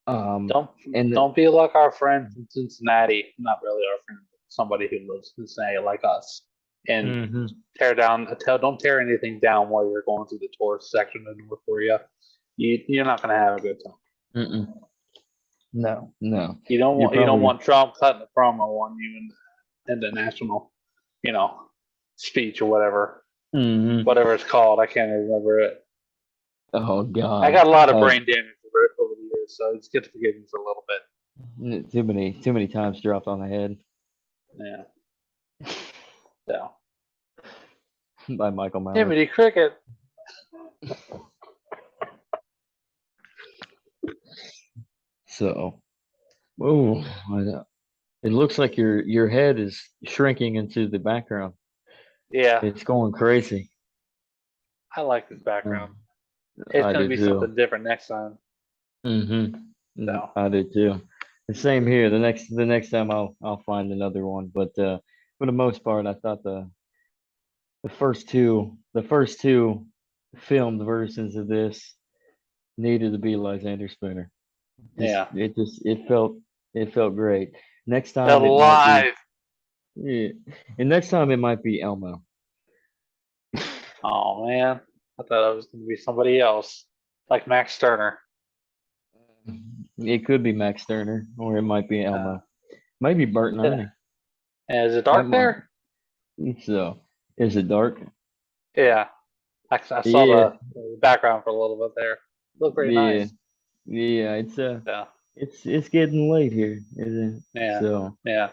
um, Don't and don't be like our friend from Cincinnati. Not really our friend, but somebody who lives in Cincinnati like us, and mhm, don't tear anything down while you're going through the tourist section in North Korea. You're not gonna have a good time. mm-mm, no, no, you're You don't probably want Trump cutting a promo on you in the national, you know, speech or hmm. whatever it's called. I can't remember it. Oh I God, got a lot of brain damage over the years, so it's good to forgive me for a little bit. too many times dropped on the head Yeah. So by Michael Malice. Timothy Cricket. So, oh, it looks like your head is shrinking into the background. Yeah, It's going crazy. I like this background. Oh, It's I gonna do be too. something different next time. So I do too. The same here. The next time I'll find another one. But for the most part, I thought the first two filmed versions of this needed to be Lysander Spooner. yeah, It felt great. Next time it might be alive. yeah. And next time it might be Elmo. Oh man, I thought it was gonna be somebody else, like Max Stirner. It could be Max Turner or it might be Uh, Elmo. Maybe Bert and yeah. Ernie. And is it That dark might. there? So, is it dark? Yeah, I saw Yeah, the background for a little bit there. Looked pretty yeah, nice. yeah. Yeah, It's getting late here, isn't it? yeah, So, yeah,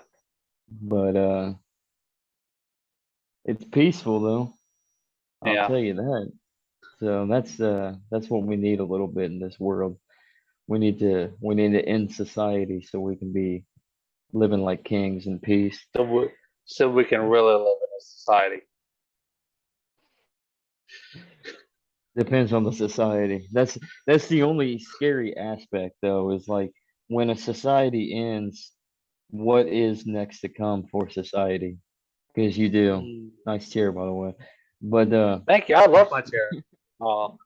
but it's peaceful though. I'll yeah. tell you that. So that's what we need a little bit in this world. We need to end society so we can be living like kings in peace. So we, so we can really live in a society. Depends on the society. That's the only scary aspect though, is like when a society ends, what is next to come for society? Because you do. Mm. Nice chair, by the way. But Thank you. I love my chair. Oh,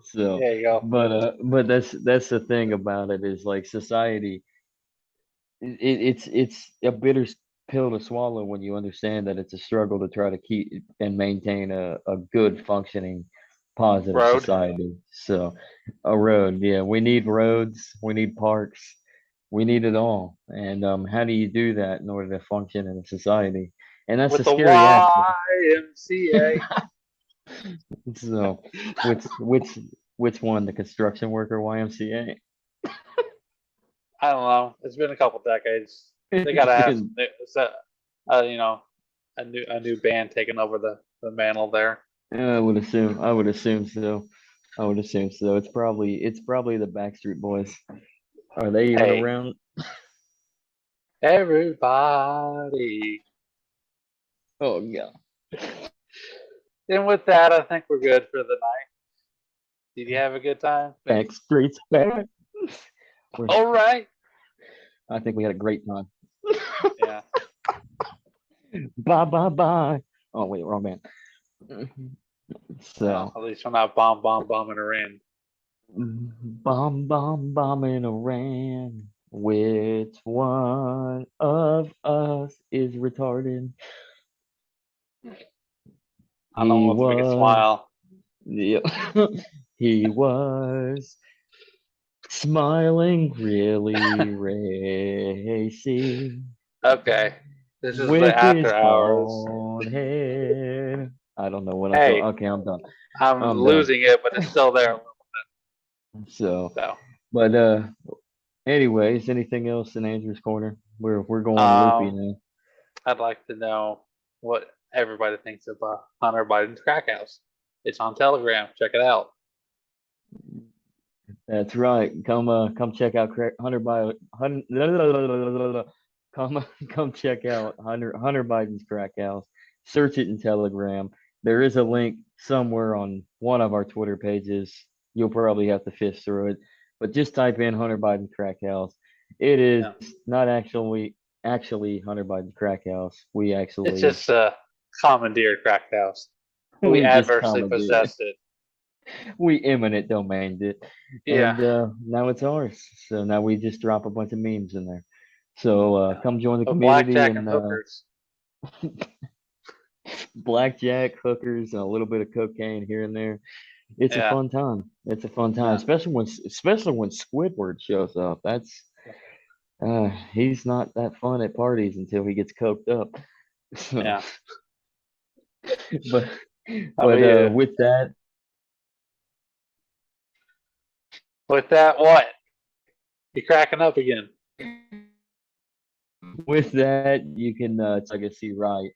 so there you go. but that's the thing about it is like society it's a bitter pill to swallow when you understand that it's a struggle to try to keep and maintain a good functioning positive Road. society. So a road, yeah, we need roads, we need parks, We need it all. And how do you do that in order to function in a society? And that's with the the scary aspect. YMCA. So, which which which one? The construction worker YMCA? I don't know. It's been a couple decades. They It's gotta have been, you know, a new band taking over the mantle there. I would assume. I would assume so. I would assume so. It's probably the Backstreet Boys. Are they even Hey, around? everybody. Oh yeah. And with that, I think we're good for the night. Did you have a good time? Backstreet's back. We're, All right. I think we had a great time. Yeah. Bye bye bye. Oh wait, wrong band. Well, So at least we're not bombing her in. bombing Iran. Which one of us is retarded? I don't He want to make it was. smile. Yeah. He was smiling really racy Okay. This is the with his after hours. bald head. I don't know what I'm talking. Hey, Okay, I'm done. I'm I'm done. losing it, but it's still there. So, So, but anyways, anything else in Andrew's corner? We're going loopy um, now. I'd like to know what everybody thinks of Hunter Biden's crack house. It's on Telegram. Check it out. That's right. Come check out Hunter Biden. Come check out Hunter Biden's crack house. Search it in Telegram. There is a link somewhere on one of our Twitter pages. You'll probably have to fish through it, but just type in Hunter Biden crack house. It is Yeah. not actually Hunter Biden's crack house. We It's actually just a commandeered crack house. We we just adversely commandeered it. possessed it. We eminent domained it, Yeah. and now it's ours. So now we just drop a bunch of memes in there. So Yeah. come join the But community blackjack and and hookers. blackjack, hookers, and a little bit of cocaine here and there. It's a Yeah. fun time. It's a fun time, Yeah. especially when Squidward shows up. That's he's not that fun at parties until he gets coked up. So, Yeah. but How about you? with that, With that, what? You cracking up again? you can Legacy Right.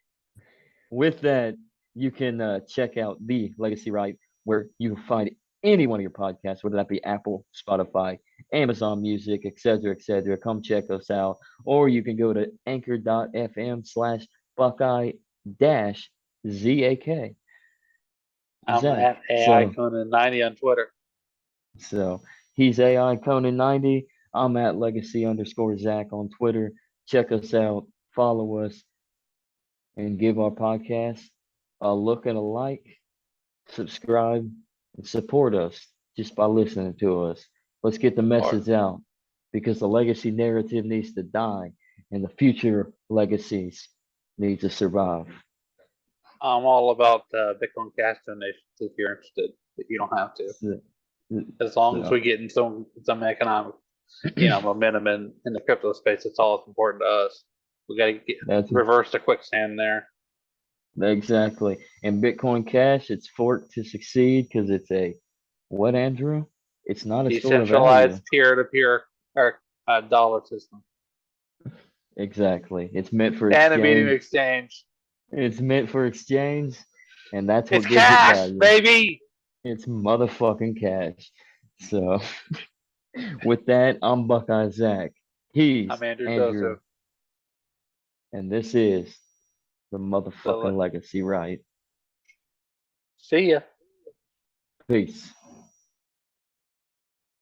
With that, you can check out the Legacy Right, where you can find any one of your podcasts, whether that be Apple, Spotify, Amazon Music, etc., etc. Come check us out. Or you can go to anchor.fm/Buckeye dash ZAK. I'm Zach. at AI So Conan 90 on Twitter. so he's AI Conan 90. I'm at legacy underscore Zach on Twitter. Check us out, follow us, and give our podcast a look and a like. Subscribe, and support us just by listening to us. Let's get the Or message out because the legacy narrative needs to die and the future legacies need to survive. I'm all about Bitcoin Cash donations if you're interested, but you don't have to. So, As long as so we get in some economic, momentum in the crypto space, it's all that's important to us. We got to that's reverse the quicksand there. exactly. And Bitcoin Cash, it's forked to succeed because it's a what, Andrew? It's not a store of value. Decentralized peer-to-peer or dollar system Exactly. It's meant for and a medium exchange. exchange. It's meant for exchange, and that's It's what gives it cash, value. baby. It's motherfucking cash. So with that, I'm Buckeye Zach. He's I'm Andrew Andrew. Joseph. And this is the So motherfucking legacy, right? see ya. Peace.